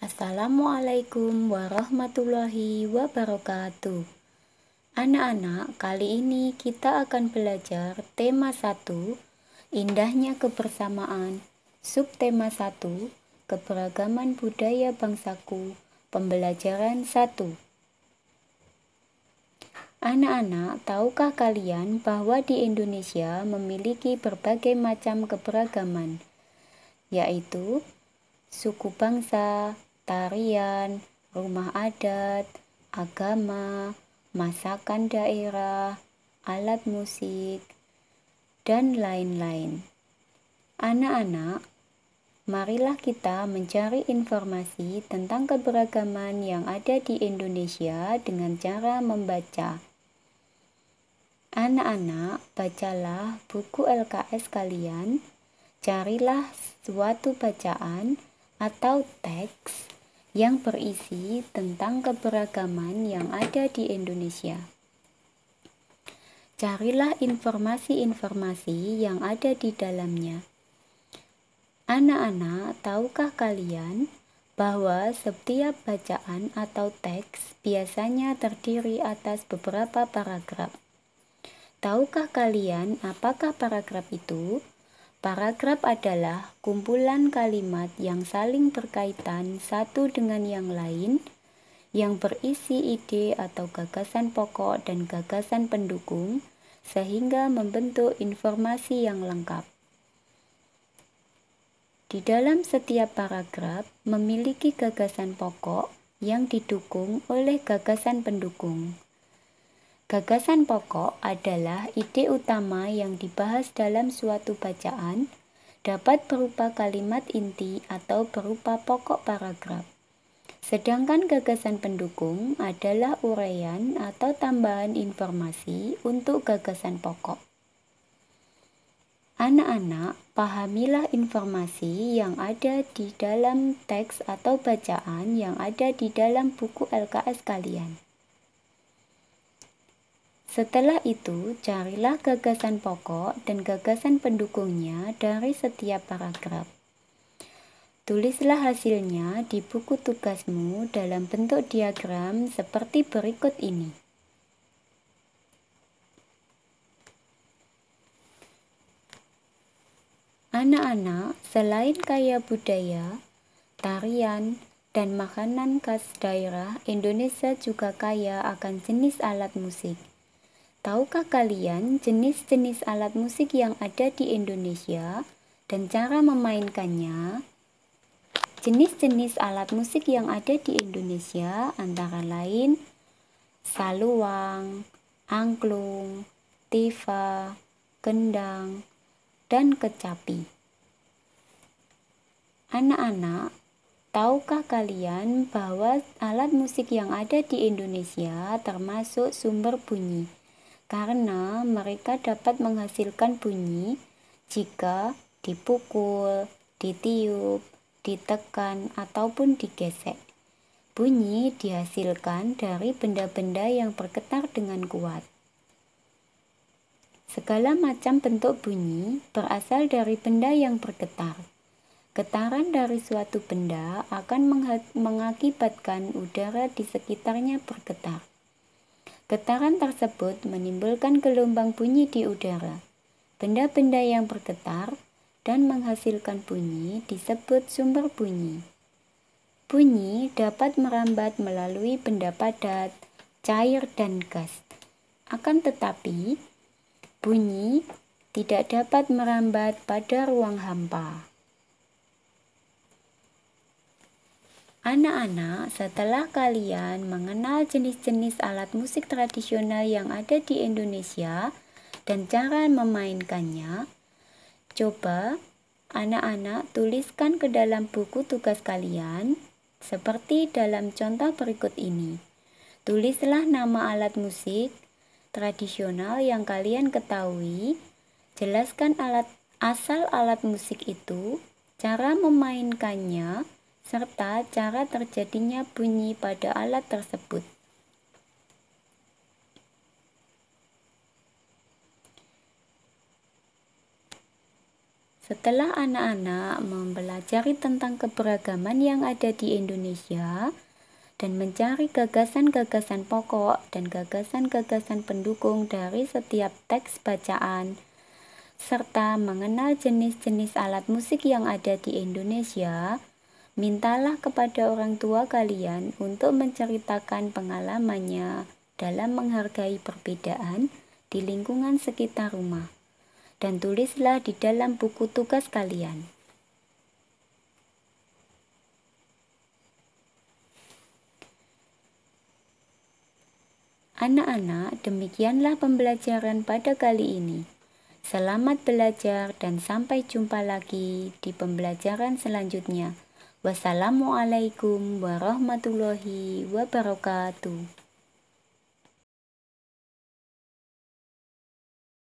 Assalamualaikum warahmatullahi wabarakatuh. Anak-anak, kali ini kita akan belajar tema 1, indahnya kebersamaan, subtema 1, keberagaman budaya bangsaku, pembelajaran 1. Anak-anak, tahukah kalian bahwa di Indonesia memiliki berbagai macam keberagaman, yaitu suku bangsa, tarian, rumah adat, agama, masakan daerah, alat musik, dan lain-lain. Anak-anak, marilah kita mencari informasi tentang keberagaman yang ada di Indonesia dengan cara membaca. Anak-anak, bacalah buku LKS kalian, carilah suatu bacaan atau teks yang berisi tentang keberagaman yang ada di Indonesia. Carilah informasi-informasi yang ada di dalamnya. Anak-anak, tahukah kalian bahwa setiap bacaan atau teks biasanya terdiri atas beberapa paragraf? Tahukah kalian apakah paragraf itu? Paragraf adalah kumpulan kalimat yang saling berkaitan satu dengan yang lain, yang berisi ide atau gagasan pokok dan gagasan pendukung, sehingga membentuk informasi yang lengkap. Di dalam setiap paragraf memiliki gagasan pokok yang didukung oleh gagasan pendukung. Gagasan pokok adalah ide utama yang dibahas dalam suatu bacaan, dapat berupa kalimat inti atau berupa pokok paragraf. Sedangkan gagasan pendukung adalah uraian atau tambahan informasi untuk gagasan pokok. Anak-anak, pahamilah informasi yang ada di dalam teks atau bacaan yang ada di dalam buku LKS kalian. Setelah itu, carilah gagasan pokok dan gagasan pendukungnya dari setiap paragraf. Tulislah hasilnya di buku tugasmu dalam bentuk diagram seperti berikut ini. Anak-anak, selain kaya budaya, tarian, dan makanan khas daerah, Indonesia juga kaya akan jenis alat musik. Tahukah kalian jenis-jenis alat musik yang ada di Indonesia dan cara memainkannya? Jenis-jenis alat musik yang ada di Indonesia antara lain saluang, angklung, tifa, kendang, dan kecapi. Anak-anak, tahukah kalian bahwa alat musik yang ada di Indonesia termasuk sumber bunyi? Karena mereka dapat menghasilkan bunyi jika dipukul, ditiup, ditekan, ataupun digesek. Bunyi dihasilkan dari benda-benda yang bergetar dengan kuat. Segala macam bentuk bunyi berasal dari benda yang bergetar. Getaran dari suatu benda akan mengakibatkan udara di sekitarnya bergetar. Getaran tersebut menimbulkan gelombang bunyi di udara. Benda-benda yang bergetar dan menghasilkan bunyi disebut sumber bunyi. Bunyi dapat merambat melalui benda padat, cair, dan gas. Akan tetapi, bunyi tidak dapat merambat pada ruang hampa. Anak-anak, setelah kalian mengenal jenis-jenis alat musik tradisional yang ada di Indonesia dan cara memainkannya, coba anak-anak tuliskan ke dalam buku tugas kalian seperti dalam contoh berikut ini. Tulislah nama alat musik tradisional yang kalian ketahui, jelaskan asal alat musik itu, cara memainkannya, serta cara terjadinya bunyi pada alat tersebut. Setelah anak-anak mempelajari tentang keberagaman yang ada di Indonesia dan mencari gagasan-gagasan pokok dan gagasan-gagasan pendukung dari setiap teks bacaan, serta mengenal jenis-jenis alat musik yang ada di Indonesia, mintalah kepada orang tua kalian untuk menceritakan pengalamannya dalam menghargai perbedaan di lingkungan sekitar rumah, dan tulislah di dalam buku tugas kalian. Anak-anak, demikianlah pembelajaran pada kali ini. Selamat belajar dan sampai jumpa lagi di pembelajaran selanjutnya. Wassalamualaikum warahmatullahi wabarakatuh.